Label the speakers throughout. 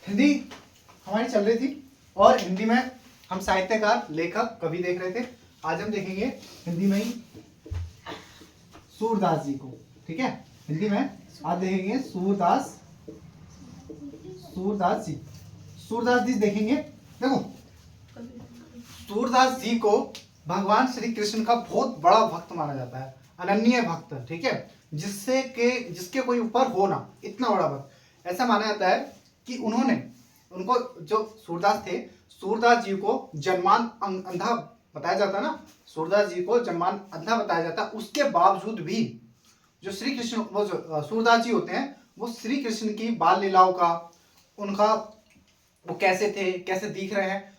Speaker 1: हिंदी हमारी चल रही थी और हिंदी में हम साहित्यकार, लेखक, कवि देख रहे थे। आज हम देखेंगे हिंदी में ही सूरदास जी को। ठीक है, हिंदी में आज देखेंगे सूरदास जी। सूरदास जी देखेंगे। देखो, सूरदास जी को भगवान श्री कृष्ण का बहुत बड़ा भक्त माना जाता है, अनन्य भक्त। ठीक है, जिसके कोई ऊपर हो ना, इतना बड़ा भक्त। ऐसा माना जाता है कि उनको जो सूरदास थे, सूरदास जी को जन्मान अंधा बताया जाता ना, सूरदास जी को जन्मान अंधा बताया जाता। उसके बावजूद भी जो श्री कृष्ण, वो जो सूरदास जी होते हैं, वो श्री कृष्ण की बाल लीलाओं का, उनका वो कैसे थे, कैसे दिख रहे हैं,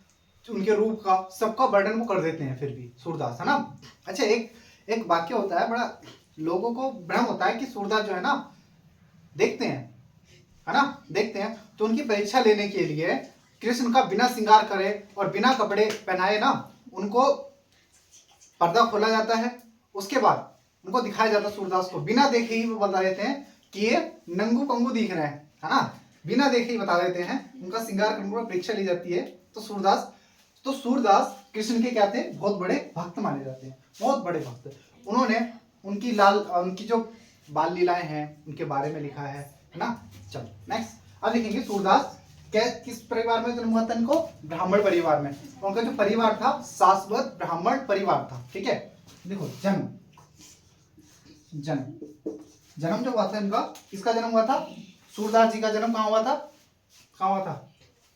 Speaker 1: उनके रूप का, सबका वर्णन वो कर देते हैं फिर भी सूरदास, है ना। अच्छा, एक वाक्य होता है, बड़ा लोगों को भ्रम होता है कि सूरदास जो है ना, देखते हैं, है ना, देखते हैं तो उनकी परीक्षा लेने के लिए कृष्ण का बिना श्रृंगार करे और बिना कपड़े पहनाए ना, उनको पर्दा खोला जाता है। उसके बाद उनको दिखाया जाता है, सूरदास को बिना देखे ही वो बता देते हैं कि ये नंगू पंगू दिख रहे हैं, है ना, बिना देखे ही बता देते हैं। उनका श्रृंगार करने पर परीक्षा ली जाती है। तो सूरदास कृष्ण के क्या थे, बहुत बड़े भक्त माने जाते हैं, बहुत बड़े भक्त। उन्होंने उनकी जो बाल लीलाएं हैं उनके बारे में लिखा है ना। चलो नेक्स्ट, अब लिखेंगे सूरदास किस परिवार में जन्म हुआ था इनको, ब्राह्मण परिवार में। उनका जो परिवार था शाश्वत ब्राह्मण परिवार था। ठीक है, देखो जन्म जो हुआ था इनका, किसका जन्म हुआ था, सूरदास जी का जन्म कहाँ हुआ था,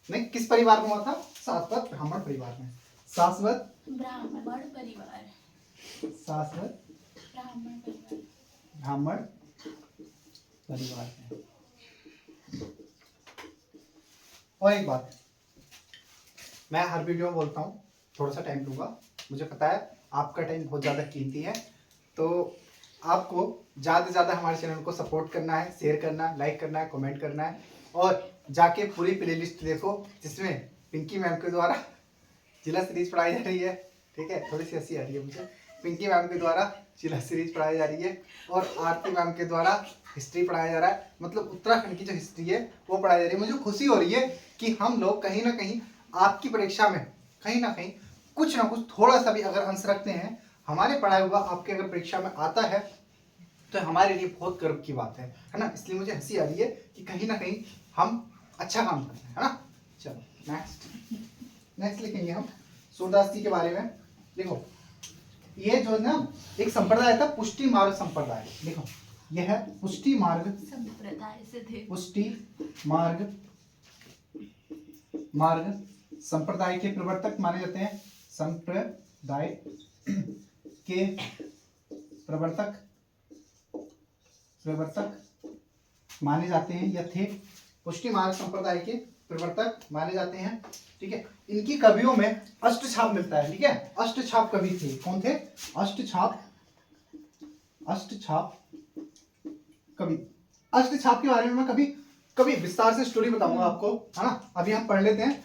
Speaker 1: नहीं, किस परिवार में हुआ था, शाश्वत ब्राह्मण परिवार में। शाश्वत ब्राह्मण परिवार में। और एक बात, मैं हर वीडियो में बोलता हूँ, थोड़ा सा टाइम लूँगा, मुझे पता है आपका टाइम बहुत ज़्यादा कीमती है, तो आपको ज़्यादा से ज़्यादा हमारे चैनल को सपोर्ट करना है, शेयर करना है, लाइक करना है, कमेंट करना है, और जाके पूरी प्लेलिस्ट देखो जिसमें पिंकी मैम के द्वारा जिला सीरीज पढ़ाई जा रही है। ठीक है, थोड़ी सी हंसी आ रही है मुझे। पिंकी मैम के द्वारा जिला सीरीज पढ़ाई जा रही है और आरती मैम के द्वारा हिस्ट्री पढ़ाया जा रहा है, मतलब उत्तराखंड की जो हिस्ट्री है वो पढ़ाई जा रही है। मुझे खुशी हो रही है कि हम लोग कहीं ना कहीं आपकी परीक्षा में कहीं ना कहीं कुछ ना कुछ थोड़ा सा भी अगर अंश रखते हैं, हमारे पढ़ाया हुआ आपके अगर परीक्षा में आता है तो हमारे लिए बहुत गर्व की बात है ना। इसलिए मुझे हंसी आ रही है कि कहीं ना कहीं हम अच्छा काम कर रहे हैं, है ना। चलो नेक्स्ट लिखेंगे हम सूरदास जी के बारे में। देखो, ये जो है ना, एक संप्रदाय था, पुष्टि मार्ग संप्रदाय। देखो, यह है पुष्टि मार्ग संप्रदाय से थे। पुष्टि मार्ग संप्रदाय के प्रवर्तक माने जाते हैं, संप्रदाय के प्रवर्तक माने जाते हैं, या थे, पुष्टि मार्ग संप्रदाय के प्रवर्तक माने जाते हैं। ठीक है, इनकी कवियों में अष्टछाप मिलता है। ठीक है, अष्टछाप कवि थे, कौन थे, अष्टछाप कवि। अष्टछाप के बारे में मैं कभी विस्तार से स्टोरी बताऊंगा आपको, है ना। अभी हम पढ़ लेते हैं,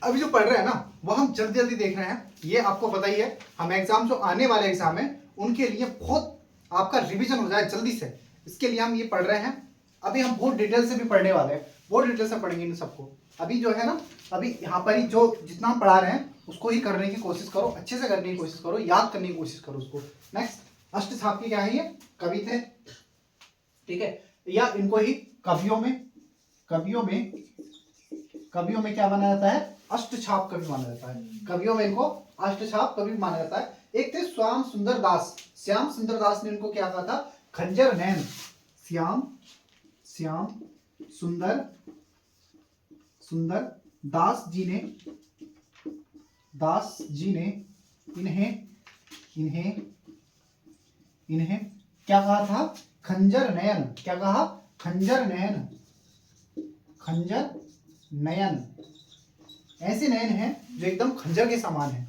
Speaker 1: अभी जो पढ़ रहे हैं ना वो हम जल्दी देख रहे हैं। ये आपको पता ही है, हम एग्जाम जो आने वाले एग्जाम है उनके लिए बहुत आपका रिवीजन हो जाए जल्दी से, इसके लिए हम ये पढ़ रहे हैं। अभी हम बहुत डिटेल से भी पढ़ने वाले हैं, बहुत डिटेल से पढ़ेंगे इन सबको। अभी जो है ना, अभी यहाँ पर ही जो जितना हम पढ़ा रहे हैं उसको ही करने की कोशिश करो, अच्छे से करने की कोशिश करो, याद करने की कोशिश करो उसको। नेक्स्ट, अष्टछाप के क्या है, ये कवि थे। ठीक है, या इनको ही कवियों में क्या माना जाता है, अष्टछाप कवि माना जाता है। कवियों में इनको अष्टछाप कवि माना जाता है। एक थे श्याम सुंदर दास ने इनको क्या कहा था, खंजर नैन। श्याम सुंदर दास जी ने इन्हें क्या कहा था, खंजर नयन। क्या कहा, खंजर नयन। ऐसे नयन हैं जो एकदम खंजर के समान है,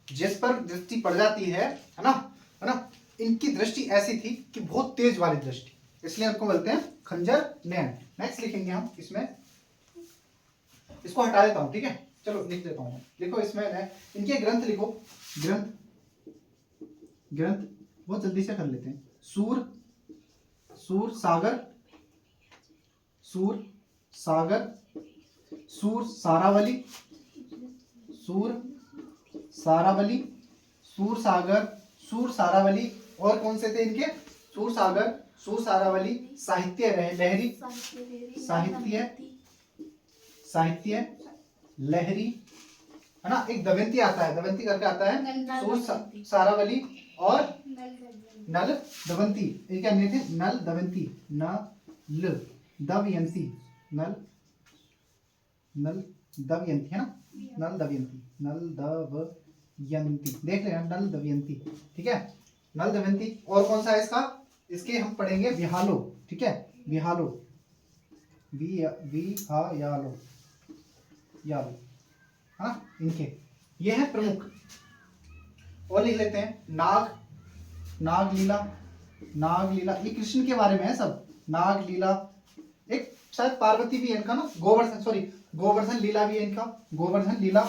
Speaker 1: जिस पर दृष्टि पड़ जाती है ना। इनकी दृष्टि ऐसी थी कि बहुत तेज वाली दृष्टि, इसलिए इनको बोलते हैं खंजर नयन। नेक्स्ट लिखेंगे हम, इसमें इसको हटा देता हूं, ठीक है, चलो लिख देता हूं। देखो इसमें इनके ग्रंथ लिखो, ग्रंथ बहुत जल्दी से कर लेते हैं। सूर सागर सूर सारावली, सूर सारावली, सूर सागर, सूर सारावली, और कौन से थे इनके? सूर सागर, सूर सारावली, साहित्य लहरी, साहित्य साहित्य लहरी, है ना। एक दमयंती आता है, दमयंती करके आता है, सूर सारावली और नल दमयंती। इनके अन्य थे नल दमयंती, नल दमयंती, नल दमयंती, है ना, नल दमयंती, नल दमयंती, देख लेना, नल दमयंती, ठीक है, नल दमयंती। और कौन सा है इसका? इसके हम पढ़ेंगे विहालो, ठीक है, विहालो, विहायालो, यालो, हाँ, इनके ये है प्रमुख। और लिख लेते हैं नाग, नागलीला, नागलीला, ये कृष्ण के बारे में है सब, नागलीला। एक शायद पार्वती भी है इनका ना, गोवर्धन, सॉरी गोवर्धन लीला भी है इनका, गोवर्धन लीला,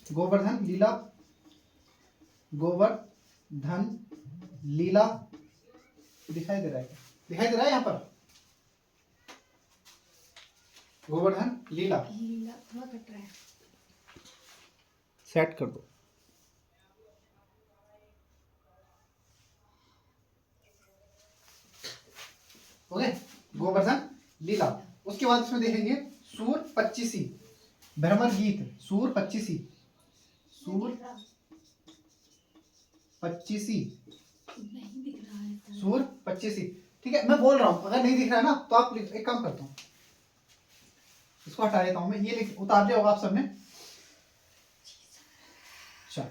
Speaker 1: गोवर्धन लीला, गोवर्धन लीला, दिखाई दे रहा है, दिखाई दे रहा है यहाँ पर, गोवर्धन लीला,
Speaker 2: थोड़ा कट रहा है,
Speaker 1: सेट कर दो। ओके, गोवर्धन लीला। उसके बाद इसमें देखेंगे सूर पच्चीसी, भ्रमर गीत, सूर पच्चीसी, सूर पच्चीसी,
Speaker 2: नहीं दिख रहा है
Speaker 1: सूर पच्चीसी, ठीक है। मैं बोल रहा हूं, अगर नहीं दिख रहा है ना तो आप एक काम करता हूं, इसको हटा देता हूं मैं, ये लिख उतार दिया होगा आप सबने। चलो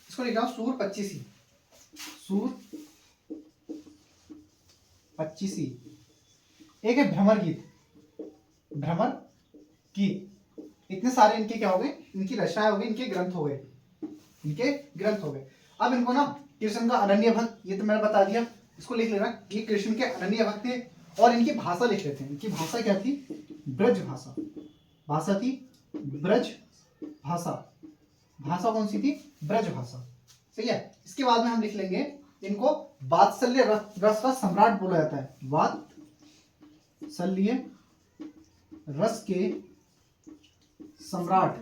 Speaker 1: इसको लिख रहा हूं, सूर पच्चीसी, सूर पच्चीसी। एक है भ्रमर गीत, भ्रमर गीत, इतने सारे इनके क्या हो गए, इनकी रचनाएं हो गई, इनके ग्रंथ हो गए, इनके ग्रंथ हो गए। अब इनको ना कृष्ण का अनन्य भक्त, ये तो मैंने बता दिया, इसको लिख लेना, ये कृष्ण के अनन्य भक्त थे। और इनकी भाषा लिख लेते हैं, इनकी भाषा क्या थी? ब्रज भाषा, भाषा थी ब्रज भाषा, भाषा कौन सी थी? ब्रज भाषा, सही है। इसके बाद में हम लिख लेंगे इनको वात्सल्य रस का सम्राट बोला जाता है, वात्सल्य रस के सम्राट,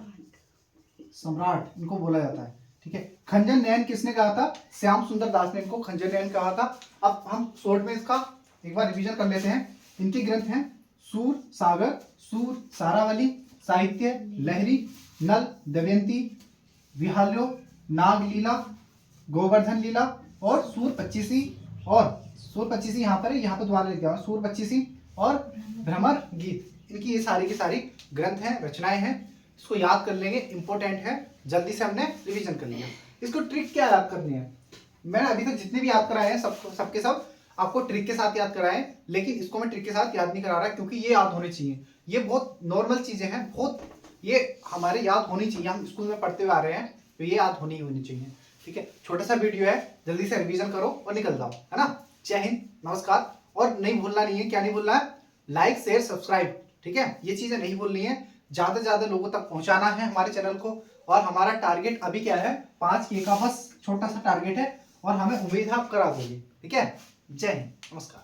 Speaker 1: सम्राट इनको बोला जाता है, ठीक है। खंजन नयन किसने कहा था? श्याम सुंदर दास ने इनको खंजन नयन कहा था। अब हम शॉर्ट में इसका एक बार रिवीजन कर लेते हैं। इनके ग्रंथ हैं सूर सागर, सूर सारावली, साहित्य लहरी, नल दमयंती, विहाल्यो, नागलीला, गोवर्धन लीला और सूर पच्चीसी। और सूर पच्चीसी यहाँ पर है, यहाँ पर दोबारा लिख दिया सूर पच्चीसी और भ्रमर गीत, इनकी ये सारी की सारी ग्रंथ हैं, रचनाएं हैं। इसको याद कर लेंगे, इंपॉर्टेंट है, जल्दी से हमने रिवीजन कर लिया। इसको ट्रिक क्या याद करनी है? मैंने अभी तक जितने भी याद कराए हैं सबके सब आपको ट्रिक के साथ याद कराए, लेकिन इसको मैं ट्रिक के साथ याद नहीं करा रहा क्योंकि ये याद होनी चाहिए। ये बहुत नॉर्मल चीजें हैं, बहुत ये हमारे याद होनी चाहिए, हम स्कूल में पढ़ते हुए आ रहे हैं तो ये याद होनी चाहिए, ठीक है। छोटा सा वीडियो है, जल्दी से रिवीजन करो और निकल जाओ, है ना। जय हिंद, नमस्कार। और नहीं भूलना नहीं है, क्या नहीं भूलना है? लाइक शेयर सब्सक्राइब, ठीक है, ये चीजें नहीं भूलनी है। ज्यादा से ज्यादा लोगों तक पहुंचाना है हमारे चैनल को। और हमारा टारगेट अभी क्या है? 5K का बस छोटा सा टारगेट है और हमें उम्मीद है आप करा दोगे, ठीक है। जय हिंद, नमस्कार।